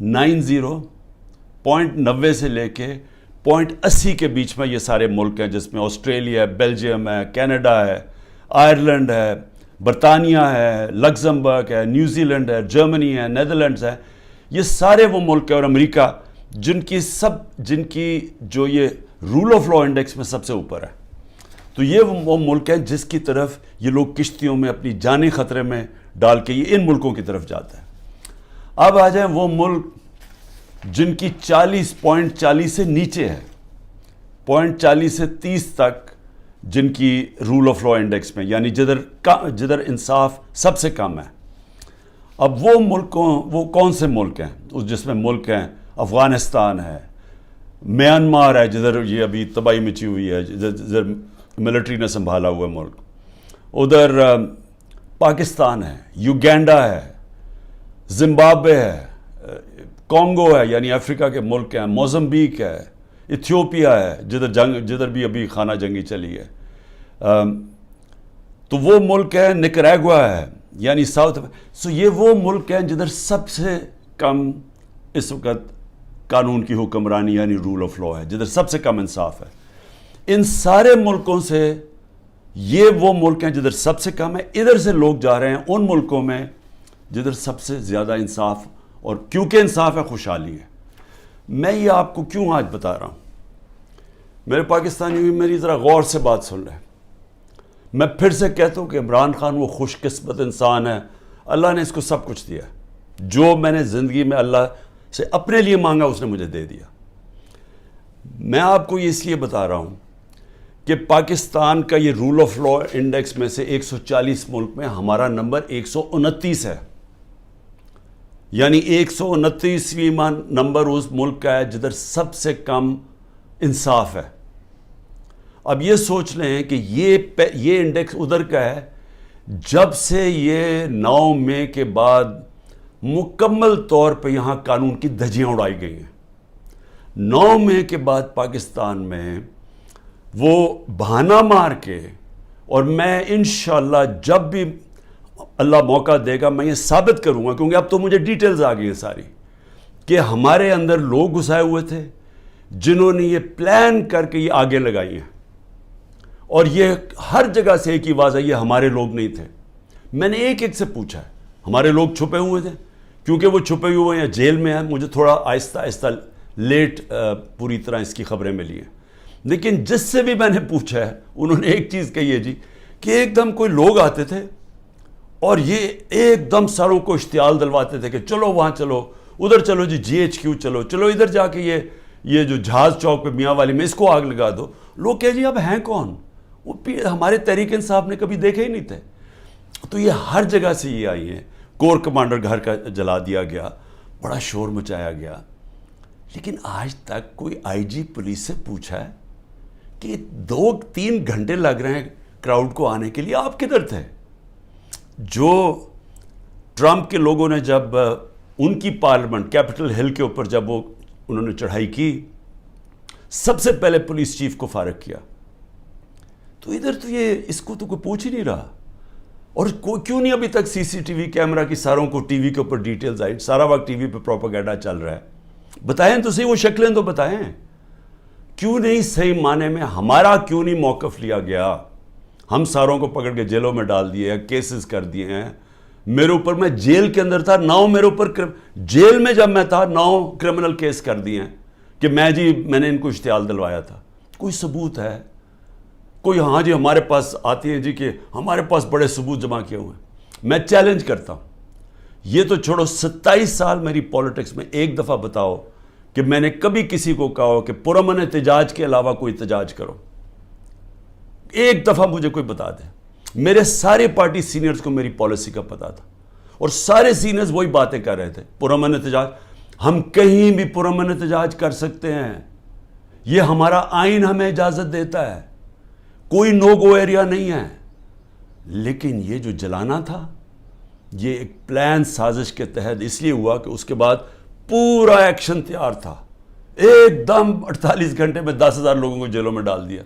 .90 سے لے کے .80 کے بیچ میں یہ سارے ملک ہیں، جس میں آسٹریلیا ہے، بیلجیم ہے، کینیڈا ہے، آئرلینڈ ہے، برطانیہ ہے، لگزمبرگ ہے، نیوزی لینڈ ہے، جرمنی ہے، نیدرلینڈز ہے. یہ سارے وہ ملک ہیں، اور امریکہ، جن کی جو یہ رول آف لا انڈیکس میں سب سے اوپر ہے. تو یہ وہ ملک ہیں جس کی طرف یہ لوگ کشتیوں میں اپنی جانیں خطرے میں ڈال کے یہ ان ملکوں کی طرف جاتا ہے. اب آ جائیں وہ ملک جن کی 40 سے نیچے ہے، 40 سے 30 تک، جن کی رول آف لا انڈیکس میں، یعنی جدھر انصاف سب سے کم ہے. اب وہ کون سے ملک ہیں؟ جس میں ملک ہیں افغانستان ہے، میانمار ہے جدھر یہ ابھی تباہی مچی ہوئی ہے، جدھر ملٹری نے سنبھالا ہوا ملک، ادھر پاکستان ہے، یوگینڈا ہے، زمبابوے ہے، کانگو ہے یعنی افریقہ کے ملک ہیں، موزمبیک ہے، ایتھیوپیا ہے جدھر بھی ابھی خانہ جنگی چلی ہے. تو وہ ملک ہے، نکریگوا ہے یعنی ساؤتھ. سو یہ وہ ملک ہیں جدھر سب سے کم اس وقت قانون کی حکمرانی یعنی رول آف لا ہے، جدھر سب سے کم انصاف ہے. ان سارے ملکوں سے یہ وہ ملک ہیں جدھر سب سے کم ہے. ادھر سے لوگ جا رہے ہیں ان ملکوں میں جدھر سب سے زیادہ انصاف، اور کیونکہ انصاف ہے خوشحالی ہے. میں یہ آپ کو کیوں آج بتا رہا ہوں؟ میرے پاکستانی بھی میری ذرا غور سے بات سن رہے ہیں. میں پھر سے کہتا ہوں کہ عمران خان وہ خوش قسمت انسان ہے، اللہ نے اس کو سب کچھ دیا. جو میں نے زندگی میں اللہ سے اپنے لیے مانگا اس نے مجھے دے دیا. میں آپ کو یہ اس لیے بتا رہا ہوں کہ پاکستان کا یہ رول آف لا انڈیکس میں سے 140 ملک میں ہمارا نمبر 129 ہے. یعنی 129واں نمبر اس ملک کا ہے جدھر سب سے کم انصاف ہے. اب یہ سوچ لیں کہ یہ انڈیکس ادھر کا ہے جب سے یہ 9 مئی کے بعد مکمل طور پہ یہاں قانون کی دھجیاں اڑائی گئی ہیں. 9 مئی کے بعد پاکستان میں وہ بہانہ مار کے، اور میں انشاءاللہ جب بھی اللہ موقع دے گا میں یہ ثابت کروں گا، کیونکہ اب تو مجھے ڈیٹیلز آ گئی ہیں ساری، کہ ہمارے اندر لوگ گھسائے ہوئے تھے جنہوں نے یہ پلان کر کے یہ آگے لگائی ہیں. اور یہ ہر جگہ سے ایک ہی آواز ہے، یہ ہمارے لوگ نہیں تھے. میں نے ایک سے پوچھا ہے، ہمارے لوگ چھپے ہوئے تھے، کیونکہ وہ چھپے ہوئے ہیں جیل میں ہیں. مجھے تھوڑا آہستہ آہستہ لیٹ پوری طرح اس کی خبریں ملی ہیں. لیکن جس سے بھی میں نے پوچھا ہے انہوں نے ایک چیز کہی ہے جی، کہ ایک دم کوئی لوگ آتے تھے اور یہ ایک دم ساروں کو اشتعال دلواتے تھے کہ چلو وہاں چلو، ادھر چلو جی GHQ چلو ادھر جا کے یہ جو جہاز چوک پہ میاں والی میں اس کو آگ لگا دو. لوگ کہ جی اب ہیں کون؟ وہ ہمارے تحریک انصاف نے کبھی دیکھے ہی نہیں تھے. تو یہ ہر جگہ سے یہ آئی ہیں. کور کمانڈر گھر کا جلا دیا گیا، بڑا شور مچایا گیا. لیکن آج تک کوئی IG پولیس سے پوچھا ہے کہ 2-3 گھنٹے لگ رہے ہیں کراؤڈ کو آنے کے لیے، آپ کدھر تھے؟ جو ٹرمپ کے لوگوں نے جب ان کی پارلیمنٹ کیپٹل ہل کے اوپر جب انہوں نے چڑھائی کی، سب سے پہلے پولیس چیف کو فارغ کیا. تو ادھر تو یہ اس کو تو کوئی پوچھ ہی نہیں رہا. اور کیوں نہیں ابھی تک CCTV کیمرہ کی ساروں کو ٹی وی کے اوپر ڈیٹیلز آئی؟ سارا وقت ٹی وی پہ پروپیگنڈا چل رہا ہے. بتائیں تو صحیح، وہ شکلیں تو بتائیں. کیوں نہیں صحیح معنی میں ہمارا کیوں نہیں موقف لیا گیا؟ ہم ساروں کو پکڑ کے جیلوں میں ڈال دیے ہیں، کیسز کر دیے ہیں. میرے اوپر، میں جیل کے اندر تھا، 9 میرے اوپر جیل میں جب میں تھا 9 کرمنل کیس کر دیے ہیں کہ میں نے ان کو اشتعال دلوایا تھا. کوئی ثبوت ہے؟ کوئی ہاں جی ہمارے پاس آتی ہیں جی کہ ہمارے پاس بڑے ثبوت جمع کیے ہوئے ہیں. میں چیلنج کرتا ہوں، یہ تو چھوڑو 27 سال میری پولیٹکس میں ایک دفعہ بتاؤ کہ میں نے کبھی کسی کو کہا ہو کہ پرامن احتجاج کے علاوہ کوئی احتجاج کرو. ایک دفعہ مجھے کوئی بتا دے. میرے سارے پارٹی سینئرز کو میری پالیسی کا پتا تھا، اور سارے سینئرز وہی باتیں کر رہے تھے، پرامن احتجاج. ہم کہیں بھی پرامن احتجاج کر سکتے ہیں، یہ ہمارا آئین ہمیں اجازت دیتا ہے، کوئی نو گو ایریا نہیں ہے. لیکن یہ جو جلانا تھا یہ ایک پلان سازش کے تحت اس لیے ہوا کہ اس کے بعد پورا ایکشن تیار تھا. ایک دم 48 گھنٹے میں 10,000 لوگوں کو جیلوں میں ڈال دیا،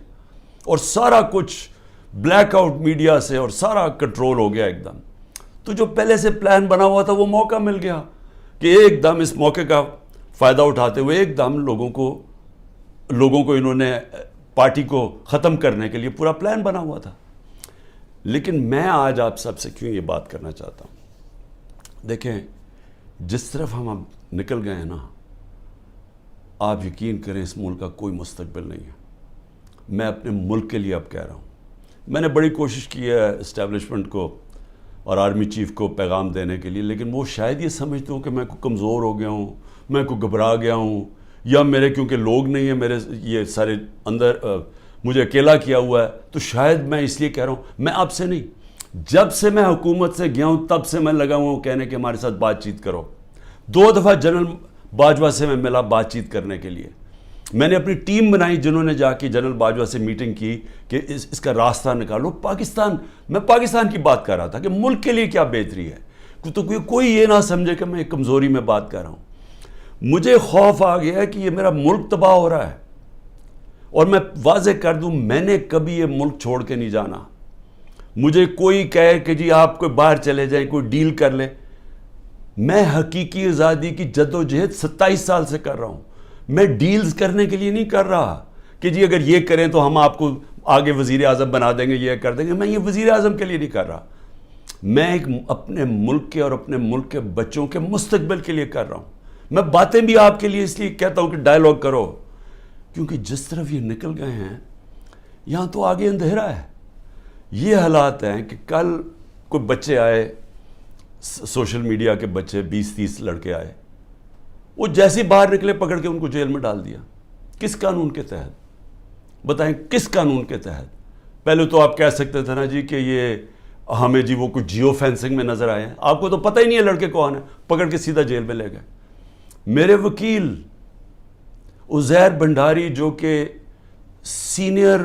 اور سارا کچھ بلیک آؤٹ میڈیا سے اور سارا کنٹرول ہو گیا ایک دم. تو جو پہلے سے پلان بنا ہوا تھا وہ موقع مل گیا کہ ایک دم اس موقع کا فائدہ اٹھاتے ہوئے ایک دم لوگوں کو انہوں نے پارٹی کو ختم کرنے کے لیے پورا پلان بنا ہوا تھا. لیکن میں آج آپ سب سے کیوں یہ بات کرنا چاہتا ہوں, دیکھیں جس طرف ہم اب نکل گئے ہیں نا, آپ یقین کریں اس ملک کا کوئی مستقبل نہیں ہے. میں اپنے ملک کے لیے اب کہہ رہا ہوں, میں نے بڑی کوشش کی ہے اسٹیبلشمنٹ کو اور آرمی چیف کو پیغام دینے کے لیے, لیکن وہ شاید یہ سمجھتے ہوں کہ میں کو کمزور ہو گیا ہوں, میں کو گھبرا گیا ہوں, یا میرے کیونکہ لوگ نہیں ہیں میرے یہ سارے اندر, مجھے اکیلا کیا ہوا ہے, تو شاید میں اس لیے کہہ رہا ہوں. میں آپ سے نہیں, جب سے میں حکومت سے گیا ہوں تب سے میں لگا ہوا ہوں کہنے کہ ہمارے ساتھ بات چیت کرو. 2 دفعہ جنرل باجوہ سے میں ملا بات چیت کرنے کے لیے. میں نے اپنی ٹیم بنائی جنہوں نے جا کے جنرل باجوہ سے میٹنگ کی کہ اس کا راستہ نکالو. میں پاکستان کی بات کر رہا تھا کہ ملک کے لیے کیا بہتری ہے, تو کوئی یہ نہ سمجھے کہ میں ایک کمزوری میں بات کر رہا ہوں. مجھے خوف آ گیا ہے کہ یہ میرا ملک تباہ ہو رہا ہے, اور میں واضح کر دوں میں نے کبھی یہ ملک چھوڑ کے نہیں جانا. مجھے کوئی کہے کہ جی آپ کوئی باہر چلے جائیں, کوئی ڈیل کر لیں, میں حقیقی آزادی کی جد و جہد 27 سال سے کر رہا ہوں. میں ڈیلز کرنے کے لیے نہیں کر رہا کہ جی اگر یہ کریں تو ہم آپ کو آگے وزیر اعظم بنا دیں گے, یہ کر دیں گے. میں یہ وزیر اعظم کے لیے نہیں کر رہا, میں ایک اپنے ملک کے اور اپنے ملک کے بچوں کے مستقبل کے لیے کر رہا ہوں. میں باتیں بھی آپ کے لیے اس لیے کہتا ہوں کہ ڈائیلاگ کرو, کیونکہ جس طرف یہ نکل گئے ہیں یہاں تو آگے اندھیرا ہے. یہ حالات ہیں کہ کل کوئی بچے آئے, سوشل میڈیا کے بچے 20-30 لڑکے آئے, وہ جیسے باہر نکلے پکڑ کے ان کو جیل میں ڈال دیا. کس قانون کے تحت بتائیں, کس قانون کے تحت؟ پہلے تو آپ کہہ سکتے تھے نا جی کہ یہ ہمیں جی وہ کچھ جیو فینسنگ میں نظر آئے ہیں, آپ کو تو پتہ ہی نہیں ہے لڑکے کون ہیں, پکڑ کے سیدھا جیل میں لے گئے. میرے وکیل عزیر بھنڈاری جو کہ سینئر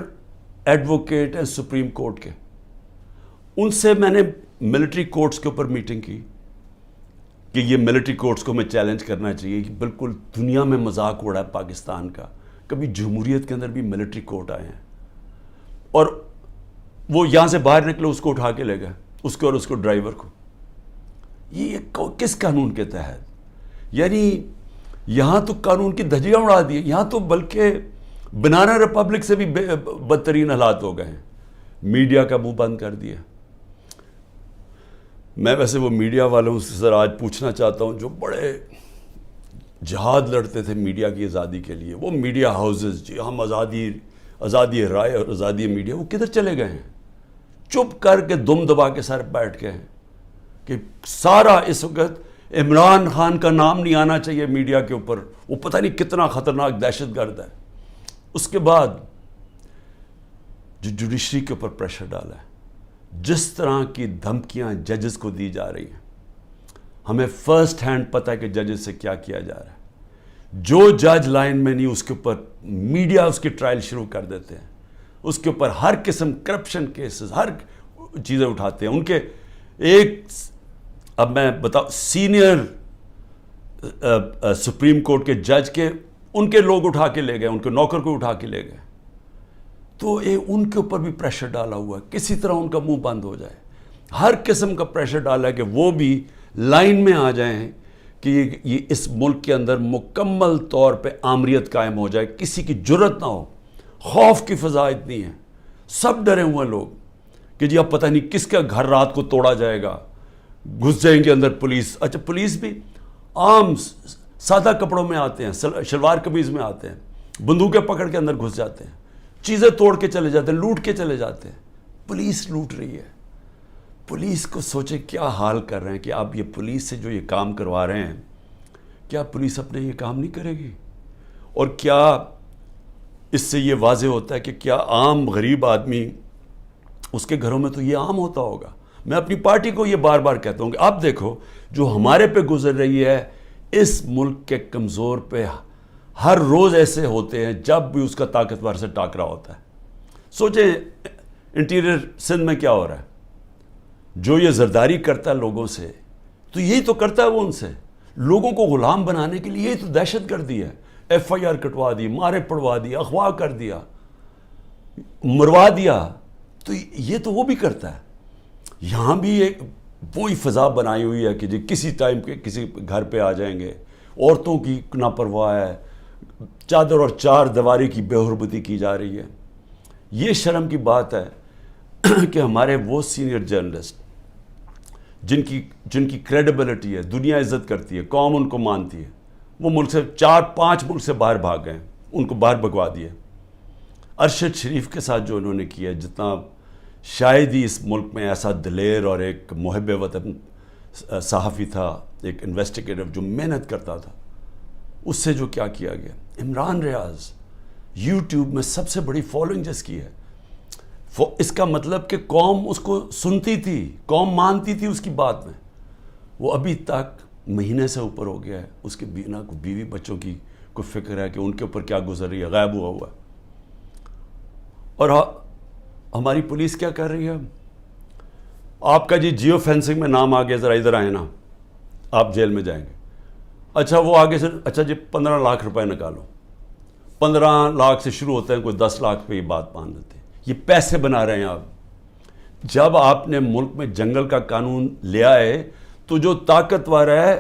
ایڈوکیٹ ہیں سپریم کورٹ کے, ان سے میں نے ملٹری کورٹس کے اوپر میٹنگ کی کہ یہ ملٹری کورٹس کو میں چیلنج کرنا چاہیے کہ بالکل دنیا میں مذاق اڑا ہے پاکستان کا, کبھی جمہوریت کے اندر بھی ملٹری کورٹ آئے ہیں, اور وہ یہاں سے باہر نکلے اس کو اٹھا کے لے گئے, اس کو اور اس کو ڈرائیور کو. یہ کس قانون کے تحت؟ یعنی یہاں تو قانون کی دھجیاں اڑا دی, یہاں تو بلکہ بنانا ریپبلک سے بھی بدترین حالات ہو گئے ہیں. میڈیا کا منہ بند کر دیا. میں ویسے وہ میڈیا والوں سے ذرا آج پوچھنا چاہتا ہوں جو بڑے جہاد لڑتے تھے میڈیا کی آزادی کے لیے, وہ میڈیا ہاؤسز جی ہم آزادی رائے اور آزادی میڈیا, وہ کدھر چلے گئے ہیں؟ چپ کر کے دم دبا کے سر بیٹھ گئے ہیں کہ سارا اس وقت عمران خان کا نام نہیں آنا چاہیے میڈیا کے اوپر, وہ پتہ نہیں کتنا خطرناک دہشت گرد ہے. اس کے بعد جو جوڈیشری کے اوپر پریشر ڈالا ہے, جس طرح کی دھمکیاں ججز کو دی جا رہی ہیں, ہمیں فرسٹ ہینڈ پتہ ہے کہ ججز سے کیا کیا جا رہا ہے. جو جج لائن میں نہیں اس کے اوپر میڈیا اس کی ٹرائل شروع کر دیتے ہیں, اس کے اوپر ہر قسم کرپشن کیسز ہر چیزیں اٹھاتے ہیں. ان کے ایک اب میں بتاؤں سینئر سپریم کورٹ کے جج کے ان کے لوگ اٹھا کے لے گئے, ان کے نوکر کو اٹھا کے لے گئے. تو ان کے اوپر بھی پریشر ڈالا ہوا ہے کسی طرح ان کا منہ بند ہو جائے. ہر قسم کا پریشر ڈالا ہے کہ وہ بھی لائن میں آ جائیں کہ یہ اس ملک کے اندر مکمل طور پہ آمریت قائم ہو جائے, کسی کی جرت نہ ہو. خوف کی فضا اتنی ہے, سب ڈرے ہوئے لوگ کہ جی اب پتہ نہیں کس کا گھر رات کو توڑا جائے گا, گھس جائیں گے اندر پولیس. اچھا پولیس بھی عام سادہ کپڑوں میں آتے ہیں, شلوار قمیض میں آتے ہیں, بندوقیں پکڑ کے اندر گھس جاتے ہیں, چیزیں توڑ کے چلے جاتے ہیں, لوٹ کے چلے جاتے ہیں. پولیس لوٹ رہی ہے. پولیس کو سوچے کیا حال کر رہے ہیں کہ آپ یہ پولیس سے جو یہ کام کروا رہے ہیں, کیا پولیس اپنے یہ کام نہیں کرے گی؟ اور کیا اس سے یہ واضح ہوتا ہے کہ کیا عام غریب آدمی اس کے گھروں میں تو یہ عام ہوتا ہوگا. میں اپنی پارٹی کو یہ بار بار کہتا ہوں کہ آپ دیکھو جو ہمارے پہ گزر رہی ہے, اس ملک کے کمزور پہ ہر روز ایسے ہوتے ہیں جب بھی اس کا طاقتور سے ٹاکرا ہوتا ہے. سوچیں انٹیریئر سندھ میں کیا ہو رہا ہے, جو یہ زرداری کرتا ہے لوگوں سے, تو یہی تو کرتا ہے وہ ان سے, لوگوں کو غلام بنانے کے لیے. یہی تو دہشت گردی ہے. FIR کٹوا دی, مارے پڑوا دی, اغوا کر دیا, مروا دیا. تو یہ تو وہ بھی کرتا ہے. یہاں بھی ایک وہی فضا بنائی ہوئی ہے کہ جی کسی ٹائم کے کسی گھر پہ آ جائیں گے. عورتوں کی لاپرواہ ہے, چادر اور چار دیواری کی بے حرمتی کی جا رہی ہے. یہ شرم کی بات ہے کہ ہمارے وہ سینئر جرنلسٹ جن کی کریڈیبلٹی ہے, دنیا عزت کرتی ہے, قوم ان کو مانتی ہے, وہ ملک سے 4-5 ملک سے باہر بھاگ گئے, ان کو باہر بھگوا دیے. ارشد شریف کے ساتھ جو انہوں نے کیا, جتنا شاید ہی اس ملک میں ایسا دلیر اور ایک محب وطن صحافی تھا, ایک انویسٹیگیٹر جو محنت کرتا تھا, اس سے جو کیا کیا گیا. عمران ریاض یوٹیوب میں سب سے بڑی فالوئنگ جس کی ہے, اس کا مطلب کہ قوم اس کو سنتی تھی, قوم مانتی تھی اس کی بات میں. وہ ابھی تک مہینے سے اوپر ہو گیا ہے, اس کے بیوی بچوں کی کوئی فکر ہے کہ ان کے اوپر کیا گزر رہی ہے, غائب ہوا ہے. اور ہماری پولیس کیا کر رہی ہے, آپ کا جی جیو فینسنگ میں نام آ گیا, ذرا ادھر آئے نا, آپ جیل میں جائیں گے. اچھا وہ آگے سے, اچھا جی 15 لاکھ روپے نکالو. 15 لاکھ سے شروع ہوتے ہیں, کوئی 10 لاکھ پہ یہ بات مان لیتے ہیں. یہ پیسے بنا رہے ہیں آپ. جب آپ نے ملک میں جنگل کا قانون لیا ہے تو جو طاقتور ہے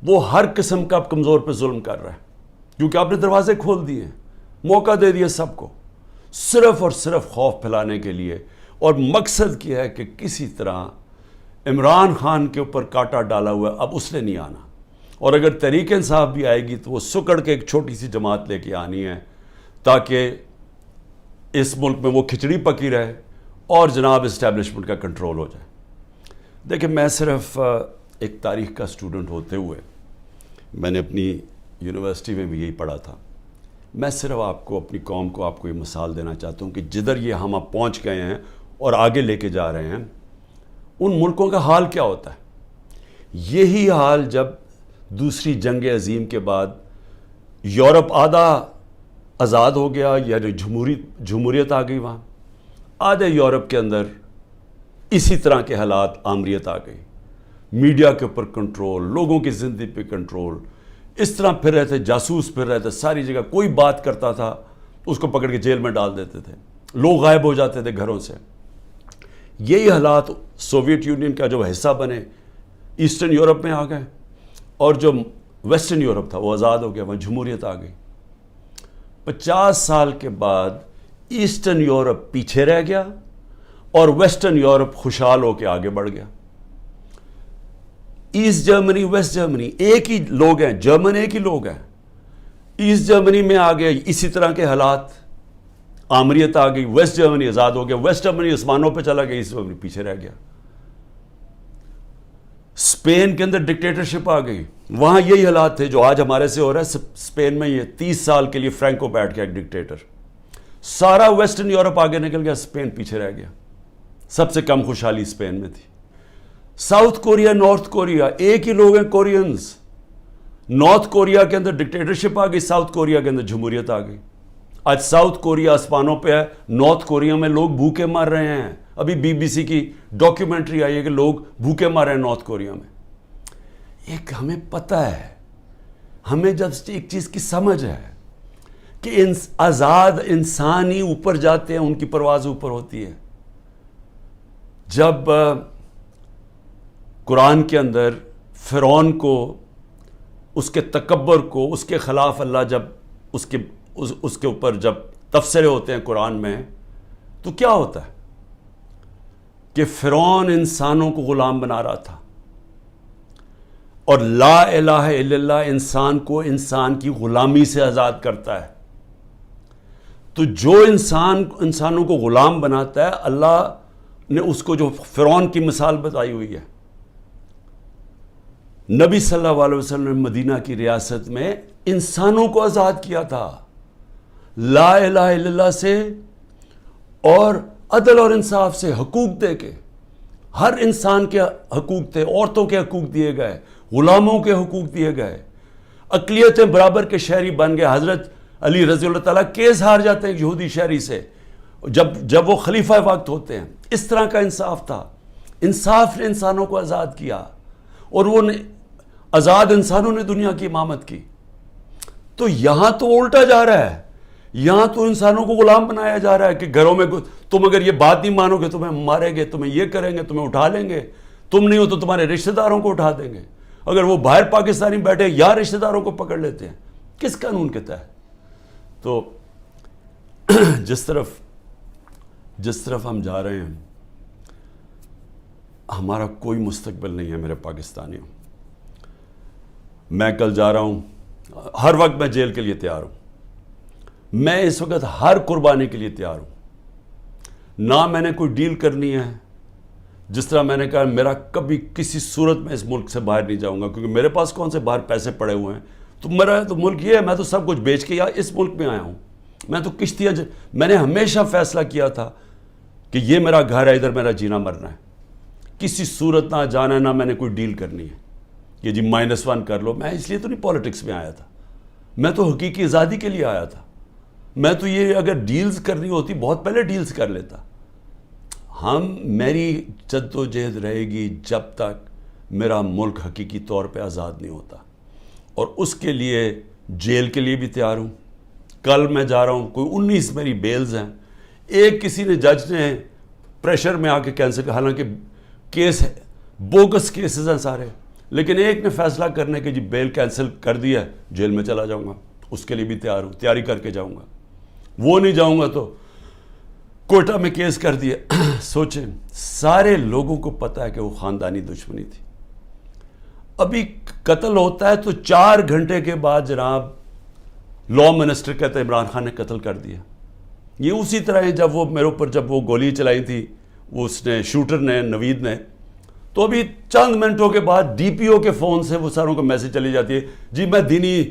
وہ ہر قسم کا کمزور پہ ظلم کر رہا ہے, کیونکہ آپ نے دروازے کھول دیے, موقع دے دیا سب کو, صرف اور صرف خوف پھیلانے کے لیے. اور مقصد کیا ہے کہ کسی طرح عمران خان کے اوپر کانٹا ڈالا ہوا ہے, اب اس نے نہیں آنا. اور اگر تحریک انصاف بھی آئے گی تو وہ سکڑ کے ایک چھوٹی سی جماعت لے کے آنی ہے, تاکہ اس ملک میں وہ کھچڑی پکی رہے اور جناب اسٹیبلشمنٹ کا کنٹرول ہو جائے. دیکھیں, میں صرف ایک تاریخ کا اسٹوڈنٹ ہوتے ہوئے, میں نے اپنی یونیورسٹی میں بھی یہی پڑھا تھا, میں صرف آپ کو, اپنی قوم کو, آپ کو یہ مثال دینا چاہتا ہوں کہ جدھر یہ ہم اب پہنچ گئے ہیں اور آگے لے کے جا رہے ہیں, ان ملکوں کا حال کیا ہوتا ہے. یہی حال جب دوسری جنگ عظیم کے بعد یورپ آدھا آزاد ہو گیا, یعنی جمہوریت آ گئی, وہاں آدھے یورپ کے اندر اسی طرح کے حالات, آمریت آ گئی, میڈیا کے اوپر کنٹرول, لوگوں کی زندگی پہ کنٹرول, اس طرح پھر رہے تھے, جاسوس پھر رہے تھے ساری جگہ. کوئی بات کرتا تھا اس کو پکڑ کے جیل میں ڈال دیتے تھے, لوگ غائب ہو جاتے تھے گھروں سے. یہی حالات سوویت یونین کا جو حصہ بنے ایسٹرن یورپ میں آ گئے, اور جو ویسٹرن یورپ تھا وہ آزاد ہو گیا, وہاں جمہوریت آ گئی. 50 سال کے بعد ایسٹرن یورپ پیچھے رہ گیا اور ویسٹرن یورپ خوشحال ہو کے آگے بڑھ گیا. ایسٹ جرمنی, ویسٹ جرمنی ایک ہی لوگ ہیں, جرمن ایک ہی لوگ ہیں. ایسٹ جرمنی میں آ گئے اسی طرح کے حالات, آمریت آ گئی, ویسٹ جرمنی آزاد ہو گیا, ویسٹ جرمنی آسمانوں پہ چلا گیا, ایسٹ جرمنی پیچھے رہ گیا. اسپین کے اندر ڈکٹیٹرشپ آ گئی, وہاں یہی حالات تھے جو آج ہمارے سے ہو رہا ہے. اسپین میں یہ 30 سال کے لیے فرینکو بیٹھ گیا ایک ڈکٹیٹر, سارا ویسٹرن یورپ آگے نکل گیا, اسپین پیچھے رہ گیا. سب سے کم خوشحالی اسپین میں تھی. ساؤتھ کوریا, نارتھ کوریا ایک ہی لوگ ہیں, کورینز. نارتھ کوریا کے اندر ڈکٹیٹرشپ آ گئی, ساؤتھ کوریا کے اندر جمہوریت آ گئی. آج ساؤتھ کوریا آسمانوں پہ ہے, نارتھ کوریا میں لوگ بھوکے مر رہے ہیں. ابھی BBC کی ڈاکیومنٹری آئی ہے کہ لوگ بھوکے مر رہے ہیں نارتھ کوریا میں. ایک ہمیں پتہ ہے, ہمیں جب ایک چیز کی سمجھ ہے کہ آزاد انسان ہی اوپر جاتے ہیں, ان کی پرواز اوپر ہوتی ہے. جب قرآن کے اندر فرعون کو, اس کے تکبر کو, اس کے خلاف اللہ جب اس کے اوپر جب تبصرے ہوتے ہیں قرآن میں, تو کیا ہوتا ہے کہ فرعون انسانوں کو غلام بنا رہا تھا, اور لا الہ الا اللہ انسان کو انسان کی غلامی سے آزاد کرتا ہے. تو جو انسانوں کو غلام بناتا ہے, اللہ نے اس کو جو فرعون کی مثال بتائی ہوئی ہے. نبی صلی اللہ علیہ وسلم نے مدینہ کی ریاست میں انسانوں کو آزاد کیا تھا لا الہ الا اللہ سے, اور عدل اور انصاف سے, حقوق دے کے. ہر انسان کے حقوق تھے, عورتوں کے حقوق دیے گئے, غلاموں کے حقوق دیے گئے, اقلیتیں برابر کے شہری بن گئے. حضرت علی رضی اللہ تعالیٰ کیس ہار جاتے ہیں یہودی شہری سے جب وہ خلیفہ وقت ہوتے ہیں. اس طرح کا انصاف تھا. انصاف نے انسانوں کو آزاد کیا, اور وہ آزاد انسانوں نے دنیا کی امامت کی. تو یہاں تو الٹا جا رہا ہے, یہاں تو انسانوں کو غلام بنایا جا رہا ہے کہ گھروں میں تم اگر یہ بات نہیں مانو گے تمہیں ماریں گے, تمہیں یہ کریں گے, تمہیں اٹھا لیں گے, تم نہیں ہو تو تمہارے رشتہ داروں کو اٹھا دیں گے. اگر وہ باہر پاکستانی بیٹھے یا رشتہ داروں کو پکڑ لیتے ہیں, کس قانون کے تحت؟ تو جس طرف ہم جا رہے ہیں, ہمارا کوئی مستقبل نہیں ہے میرے پاکستانیوں. میں کل جا رہا ہوں, ہر وقت میں جیل کے لیے تیار ہوں. میں اس وقت ہر قربانی کے لیے تیار ہوں. نہ میں نے کوئی ڈیل کرنی ہے. جس طرح میں نے کہا, میرا کبھی کسی صورت میں اس ملک سے باہر نہیں جاؤں گا, کیونکہ میرے پاس کون سے باہر پیسے پڑے ہوئے ہیں. تو میرا تو ملک یہ ہے, میں تو سب کچھ بیچ کے اس ملک میں آیا ہوں. میں تو کشتیاں میں نے ہمیشہ فیصلہ کیا تھا کہ یہ میرا گھر ہے, ادھر میرا جینا مرنا ہے. کسی صورت نہ جانا ہے, نہ میں نے کوئی ڈیل کرنی ہے کہ جی -1 کر لو. میں اس لیے تو نہیں پالیٹکس میں آیا تھا, میں تو حقیقی آزادی کے لیے آیا تھا. میں تو یہ اگر ڈیلز کرنی ہوتی بہت پہلے ڈیلز کر لیتا. میری جد و جہد رہے گی جب تک میرا ملک حقیقی طور پہ آزاد نہیں ہوتا, اور اس کے لیے جیل کے لیے بھی تیار ہوں. کل میں جا رہا ہوں, کوئی 19 میری بیلز ہیں. ایک کسی نے جج نے پریشر میں آ کے کینسل کیا, حالانکہ کیس ہے, بوگس کیسز ہیں سارے, لیکن ایک نے فیصلہ کرنے کہ جی بیل کینسل کر دیا ہے, جیل میں چلا جاؤں گا. اس کے لیے بھی تیار ہوں, تیاری کر کے جاؤں گا. وہ نہیں جاؤں گا تو کوئٹہ میں کیس کر دیا. سوچیں, سارے لوگوں کو پتہ ہے کہ وہ خاندانی دشمنی تھی. ابھی قتل ہوتا ہے تو 4 گھنٹے کے بعد جناب لا منسٹر کہتے ہیں عمران خان نے قتل کر دیا. یہ اسی طرح ہے جب وہ میرے اوپر جب وہ گولی چلائی تھی اس نے, شوٹر نے, نوید نے, تو ابھی چند منٹوں کے بعد ڈی پی او کے فون سے وہ ساروں کو میسج چلی جاتی ہے, جی میں دینی,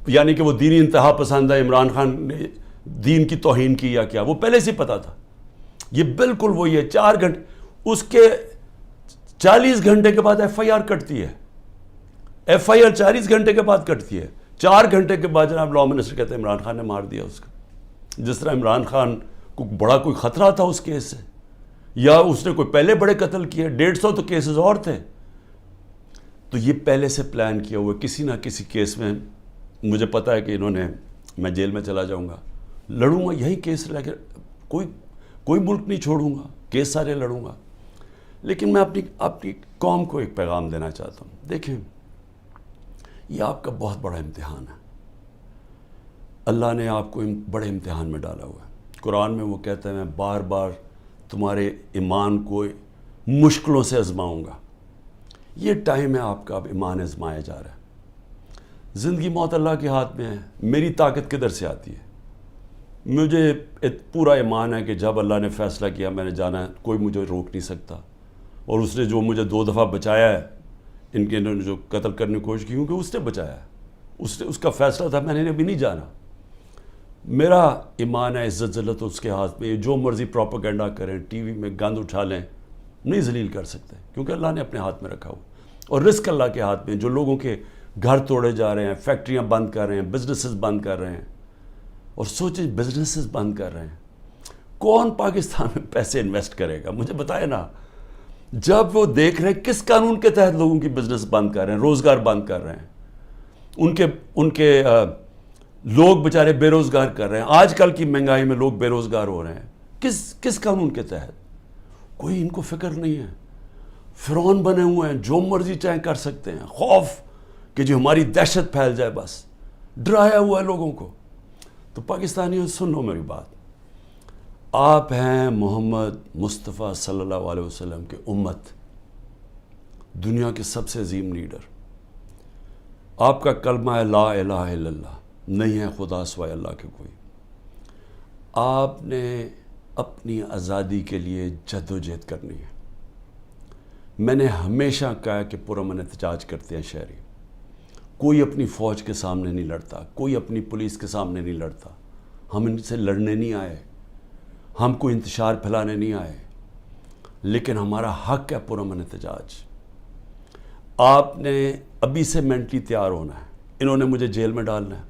یعنی کہ وہ دینی انتہا پسند ہے, عمران خان نے دین کی توہین کی یا کیا, وہ پہلے سے پتا تھا. یہ بالکل وہی ہے. 4 گھنٹے, اس کے 40 گھنٹے کے بعد ایف آئی آر کٹتی ہے. ایف آئی آر 40 گھنٹے کے بعد کٹتی ہے. 4 گھنٹے کے بعد جناب لا منسٹر کہتے ہیں عمران خان نے مار دیا اس کو. جس طرح عمران خان کو بڑا کوئی خطرہ تھا اس کیس سے, یا اس نے کوئی پہلے بڑے قتل کیے, 150 تو کیسز اور تھے. تو یہ پہلے سے پلان کیا ہوا, کسی نہ کسی کیس میں مجھے پتا ہے کہ انہوں نے, میں جیل میں چلا جاؤں گا, لڑوں گا یہی کیس لے کے, کوئی ملک نہیں چھوڑوں گا, کیس سارے لڑوں گا. لیکن میں اپنی قوم کو ایک پیغام دینا چاہتا ہوں. دیکھیں, یہ آپ کا بہت بڑا امتحان ہے. اللہ نے آپ کو بڑے امتحان میں ڈالا ہوا ہے. قرآن میں وہ کہتا ہے میں بار بار تمہارے ایمان کو مشکلوں سے آزماؤں گا. یہ ٹائم ہے آپ کا, اب ایمان آزمایا جا رہا ہے. زندگی موت اللہ کے ہاتھ میں ہے. میری طاقت کدھر سے آتی ہے؟ مجھے پورا ایمان ہے کہ جب اللہ نے فیصلہ کیا میں نے جانا ہے, کوئی مجھے روک نہیں سکتا. اور اس نے جو مجھے 2 دفعہ بچایا ہے, انہوں نے جو قتل کرنے کی کوشش کی, کیونکہ اس نے بچایا ہے, اس کا فیصلہ تھا, میں نے ابھی نہیں جانا. میرا ایمان ہے, عزت ذلت اس کے ہاتھ میں. جو مرضی پروپیگنڈا کریں, ٹی وی میں گند اٹھا لیں, نہیں ذلیل کر سکتے, کیونکہ اللہ نے اپنے ہاتھ میں رکھا ہو. اور رزق اللہ کے ہاتھ میں. جو لوگوں کے گھر توڑے جا رہے ہیں, فیکٹریاں بند کر رہے ہیں, بزنسز بند کر رہے ہیں, اور سوچیں بزنسز بند کر رہے ہیں, کون پاکستان میں پیسے انویسٹ کرے گا؟ مجھے بتائے نا. جب وہ دیکھ رہے ہیں کس قانون کے تحت لوگوں کی بزنس بند کر رہے ہیں, روزگار بند کر رہے ہیں, ان کے لوگ بیچارے بے روزگار کر رہے ہیں. آج کل کی مہنگائی میں لوگ بے روزگار ہو رہے ہیں, کس قانون کے تحت؟ کوئی ان کو فکر نہیں ہے. فرعون بنے ہوئے ہیں, جو مرضی چاہیں کر سکتے ہیں. خوف کہ جو ہماری دہشت پھیل جائے, بس ڈرایا ہوا ہے لوگوں کو. تو پاکستانیوں سن لو میری بات, آپ ہیں محمد مصطفیٰ صلی اللہ علیہ وسلم کے امت, دنیا کے سب سے عظیم لیڈر. آپ کا کلمہ ہے لا الہ الا اللہ, نہیں ہے خدا سوائے اللہ کے کوئی. آپ نے اپنی آزادی کے لیے جد و جہد کرنی ہے. میں نے ہمیشہ کہا کہ پرامن احتجاج کرتے ہیں شہری. کوئی اپنی فوج کے سامنے نہیں لڑتا, کوئی اپنی پولیس کے سامنے نہیں لڑتا. ہم ان سے لڑنے نہیں آئے, ہم کوئی انتشار پھیلانے نہیں آئے, لیکن ہمارا حق ہے پرامن احتجاج. آپ نے ابھی سے مینٹلی تیار ہونا ہے. انہوں نے مجھے جیل میں ڈالنا ہے,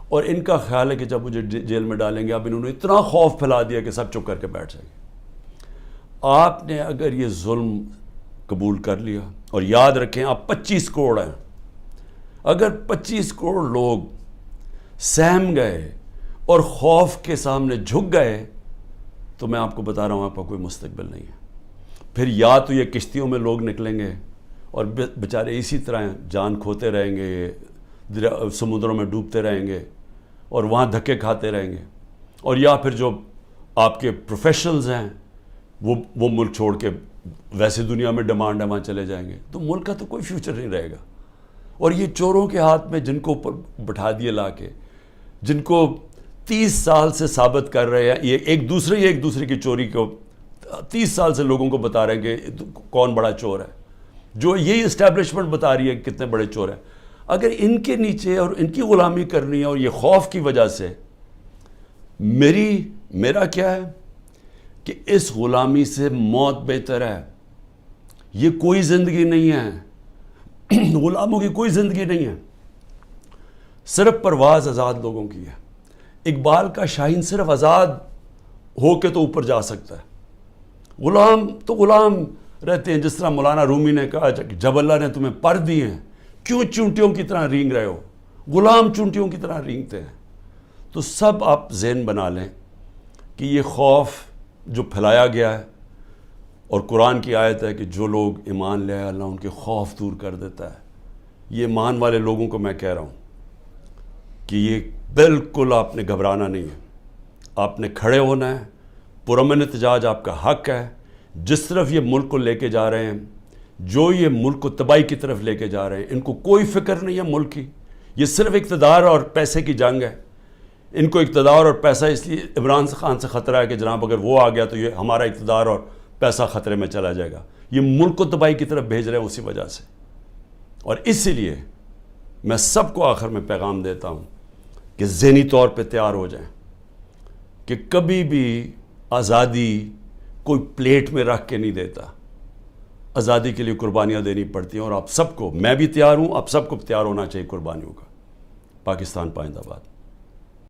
اور ان کا خیال ہے کہ جب مجھے جیل میں ڈالیں گے, اب انہوں نے اتنا خوف پھیلا دیا کہ سب چپ کر کے بیٹھ جائیں گے. آپ نے اگر یہ ظلم قبول کر لیا, اور یاد رکھیں آپ 25 کروڑ ہیں, اگر 25 کروڑ لوگ سہم گئے اور خوف کے سامنے جھک گئے, تو میں آپ کو بتا رہا ہوں آپ کا کوئی مستقبل نہیں ہے. پھر یا تو یہ کشتیوں میں لوگ نکلیں گے اور بیچارے اسی طرح جان کھوتے رہیں گے، سمندروں میں ڈوبتے رہیں گے اور وہاں دھکے کھاتے رہیں گے، اور یا پھر جو آپ کے پروفیشنلز ہیں وہ ملک چھوڑ کے ویسے دنیا میں ڈیمانڈ ہے وہاں چلے جائیں گے، تو ملک کا تو کوئی فیوچر نہیں رہے گا۔ اور یہ چوروں کے ہاتھ میں جن کو بٹھا دیے لا کے، جن کو 30 سال سے ثابت کر رہے ہیں، یہ ایک دوسرے کی چوری کو 30 سال سے لوگوں کو بتا رہے ہیں کہ کون بڑا چور ہے، جو یہی اسٹیبلشمنٹ بتا رہی ہے کہ کتنے بڑے چور ہیں۔ اگر ان کے نیچے اور ان کی غلامی کرنی ہے اور یہ خوف کی وجہ سے، میرا کیا ہے کہ اس غلامی سے موت بہتر ہے۔ یہ کوئی زندگی نہیں ہے، غلاموں کی کوئی زندگی نہیں ہے، صرف پرواز آزاد لوگوں کی ہے۔ اقبال کا شاہین صرف آزاد ہو کے تو اوپر جا سکتا ہے، غلام تو غلام رہتے ہیں، جس طرح مولانا رومی نے کہا کہ جب اللہ نے تمہیں پر دیے ہیں کیوں چونٹیوں کی طرح رینگ رہے ہو؟ غلام چونٹیوں کی طرح رینگتے ہیں۔ تو سب آپ ذہن بنا لیں کہ یہ خوف جو پھیلایا گیا ہے، اور قرآن کی آیت ہے کہ جو لوگ ایمان لے آئے اللہ ان کے خوف دور کر دیتا ہے، یہ ایمان والے لوگوں کو میں کہہ رہا ہوں کہ یہ بالکل آپ نے گھبرانا نہیں ہے، آپ نے کھڑے ہونا ہے، پرامن احتجاج آپ کا حق ہے۔ جس طرف یہ ملک کو لے کے جا رہے ہیں، جو یہ ملک کو تباہی کی طرف لے کے جا رہے ہیں، ان کو کوئی فکر نہیں ہے ملک کی، یہ صرف اقتدار اور پیسے کی جنگ ہے۔ ان کو اقتدار اور پیسہ اس لیے عمران خان سے خطرہ ہے کہ جناب اگر وہ آ گیا تو یہ ہمارا اقتدار اور پیسہ خطرے میں چلا جائے گا، یہ ملک کو تباہی کی طرف بھیج رہے ہیں اسی وجہ سے۔ اور اسی لیے میں سب کو آخر میں پیغام دیتا ہوں کہ ذہنی طور پہ تیار ہو جائیں کہ کبھی بھی آزادی کوئی پلیٹ میں رکھ کے نہیں دیتا، آزادی کے لیے قربانیاں دینی پڑتی ہیں، اور آپ سب کو، میں بھی تیار ہوں، آپ سب کو تیار ہونا چاہیے قربانیوں کا۔ پاکستان پائندہ باد۔